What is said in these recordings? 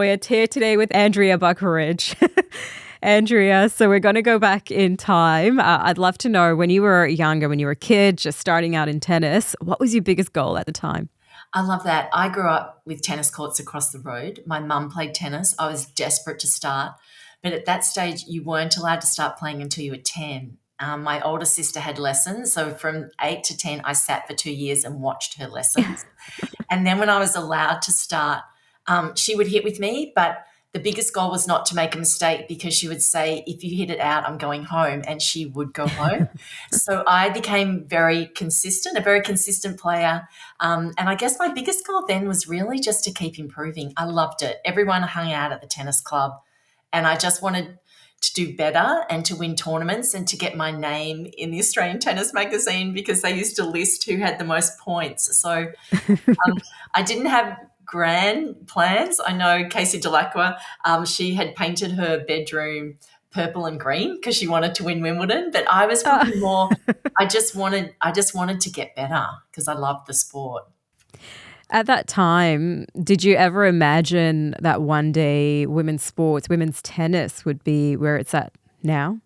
We're here today with Andrea Buckeridge. Andrea, so we're going to go back in time. I'd love to know, when you were younger, when you were a kid, just starting out in tennis, what was your biggest goal at the time? I love that. I grew up with tennis courts across the road. My mum played tennis. I was desperate to start. But at that stage, you weren't allowed to start playing until you were 10. My older sister had lessons. So from 8 to 10, I sat for 2 years and watched her lessons. And then when I was allowed to start, she would hit with me, but the biggest goal was not to make a mistake, because she would say, if you hit it out, I'm going home. And she would go home. So I became a very consistent player. And I guess my biggest goal then was really just to keep improving. I loved it. Everyone hung out at the tennis club, and I just wanted to do better and to win tournaments and to get my name in the Australian Tennis Magazine, because they used to list who had the most points. So I didn't have grand plans. I know Casey Delacqua, she had painted her bedroom purple and green because she wanted to win Wimbledon, but I was Uh, probably more. I just wanted to get better because I loved the sport. at that time, did you ever imagine that one day women's sports, women's tennis would be where it's at now?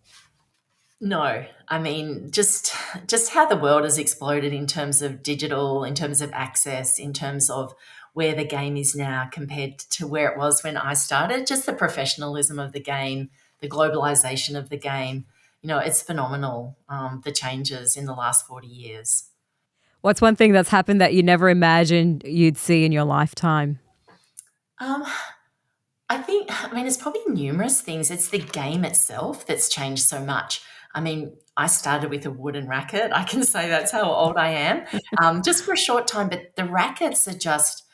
No, I mean, just how the world has exploded in terms of digital, in terms of access, in terms of where the game is now compared to where it was when I started. Just the professionalism of the game, the globalization of the game. It's phenomenal. The changes in the last 40 years. What's one thing that's happened that you never imagined you'd see in your lifetime? Um, I mean, it's probably numerous things. It's the game itself that's changed so much. I mean, I started with a wooden racket. I can say that's how old I am, just for a short time. But the rackets are just,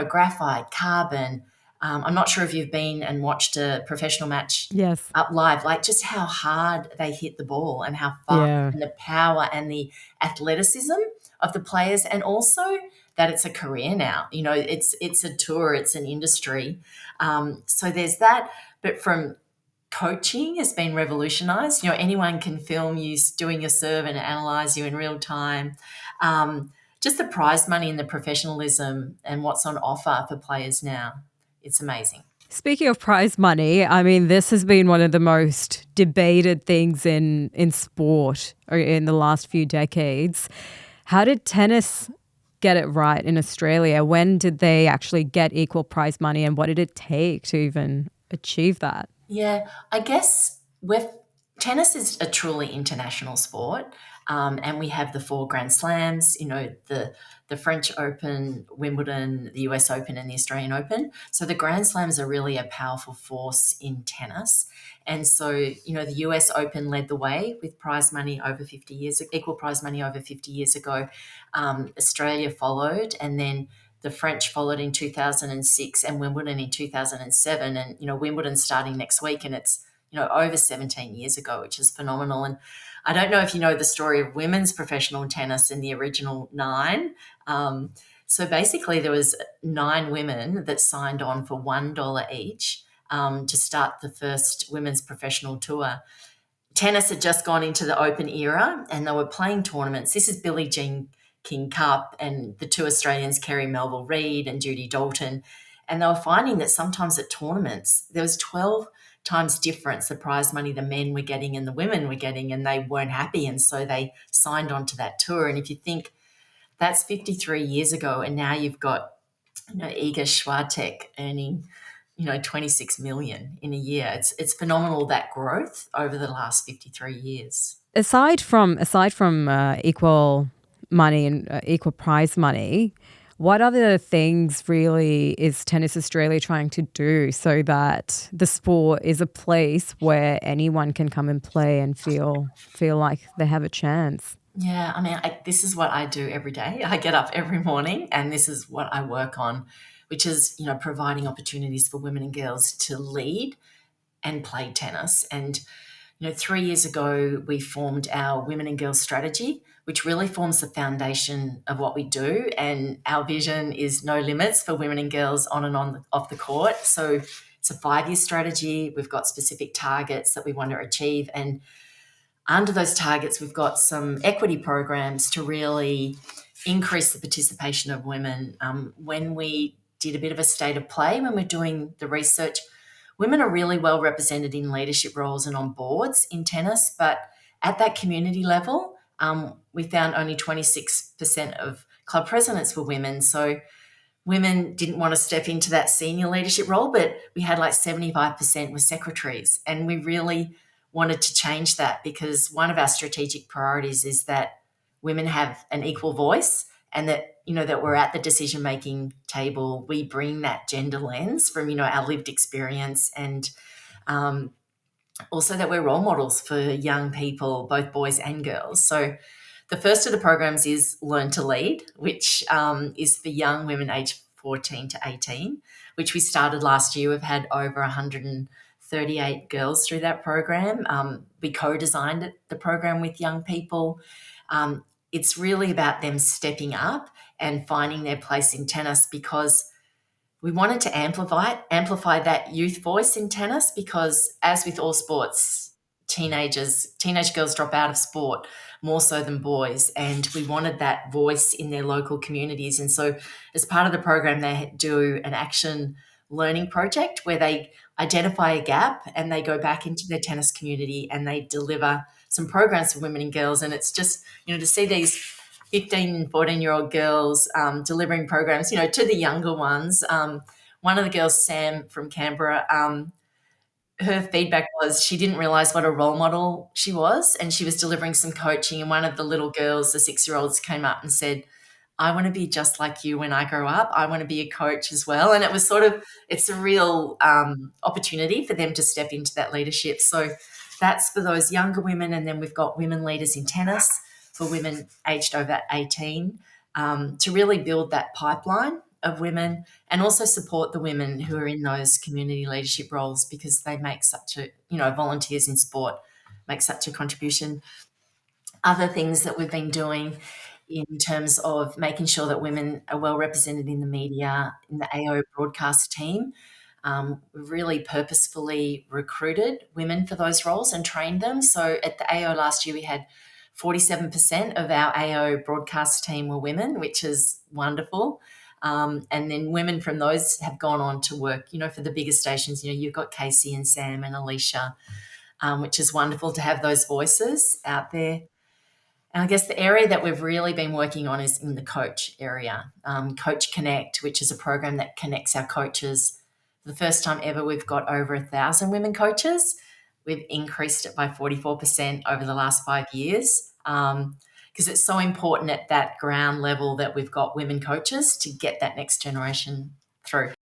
graphite, carbon. I'm not sure if you've been and watched a professional match Yes. up live, like just how hard they hit the ball and how fast, Yeah. and the power and the athleticism of the players, and also that it's a career now. It's a tour, it's an industry. So there's that. But from coaching has been revolutionized. Anyone can film you doing your serve and analyze you in real time. Just the prize money and the professionalism and what's on offer for players now. It's amazing. Speaking of prize money, I mean, this has been one of the most debated things in sport or in the last few decades. How did tennis get it right in Australia? When did they actually get equal prize money, and what did it take to even achieve that? Yeah, I guess tennis is a truly international sport, and we have the four Grand Slams. The French Open, Wimbledon, the US Open, and the Australian Open. So the Grand Slams are really a powerful force in tennis. And so, the US Open led the way with prize money over 50 years, equal prize money over 50 years ago. Australia followed, and then the French followed in 2006, and Wimbledon in 2007. And, Wimbledon's starting next week, and it's, over 17 years ago, which is phenomenal. And I don't know if you know the story of women's professional tennis in the original nine. So basically, there was 9 women that signed on for $1 each to start the first women's professional tour. Tennis had just gone into the open era, and they were playing tournaments. This is Billie Jean King Cup, and the two Australians, Kerry Melville Reid and Judy Dalton. And they were finding that sometimes at tournaments, there was 12 times difference the prize money the men were getting and the women were getting, and they weren't happy. And so they signed on to that tour. And if you think that's 53 years ago, and now you've got, Iga Swiatek earning, 26 million in a year. It's phenomenal, that growth over the last 53 years. Aside from equal money and equal prize money, what other things really is Tennis Australia trying to do so that the sport is a place where anyone can come and play and feel like they have a chance? Yeah, I mean, this is what I do every day. I get up every morning, and this is what I work on, which is, providing opportunities for women and girls to lead and play tennis. And 3 years ago, we formed our Women and Girls strategy, which really forms the foundation of what we do. And our vision is no limits for women and girls on and off the court. So it's a 5-year strategy. We've got specific targets that we want to achieve. And under those targets, we've got some equity programs to really increase the participation of women. When we did a bit of a state of play when we're doing the research. Women are really well represented in leadership roles and on boards in tennis, but at that community level, we found only 26% of club presidents were women. So women didn't want to step into that senior leadership role, but we had like 75% were secretaries. And we really wanted to change that because one of our strategic priorities is that women have an equal voice and that, that we're at the decision making table. We bring that gender lens from, our lived experience, and also that we're role models for young people, both boys and girls. So the first of the programs is Learn to Lead, which is for young women aged 14 to 18, which we started last year. We've had over 138 girls through that program. We co-designed the program with young people. It's really about them stepping up and finding their place in tennis, because we wanted to amplify that youth voice in tennis, because as with all sports, teenage girls drop out of sport more so than boys, and we wanted that voice in their local communities. And so as part of the program, they do an action learning project where they identify a gap and they go back into their tennis community and they deliver some programs for women and girls. And it's just, to see these 15 and 14-year-old girls delivering programs, to the younger ones. One of the girls, Sam from Canberra, her feedback was she didn't realize what a role model she was, and she was delivering some coaching, and one of the little girls, the 6-year-olds, came up and said, I want to be just like you when I grow up. I want to be a coach as well. And it was it's a real opportunity for them to step into that leadership. So that's for those younger women. And then we've got women leaders in tennis for women aged over 18, to really build that pipeline of women and also support the women who are in those community leadership roles, because they make such a, volunteers in sport make such a contribution. Other things that we've been doing in terms of making sure that women are well represented in the media, in the AO broadcast team. We've really purposefully recruited women for those roles and trained them. So at the AO last year, we had 47% of our AO broadcast team were women, which is wonderful. And then women from those have gone on to work, for the bigger stations. You've got Casey and Sam and Alicia, which is wonderful to have those voices out there. And I guess the area that we've really been working on is in the coach area. Coach Connect, which is a program that connects our coaches. For the first time ever, we've got over 1,000 women coaches. We've increased it by 44% over the last 5 years, because it's so important at that ground level that we've got women coaches to get that next generation through.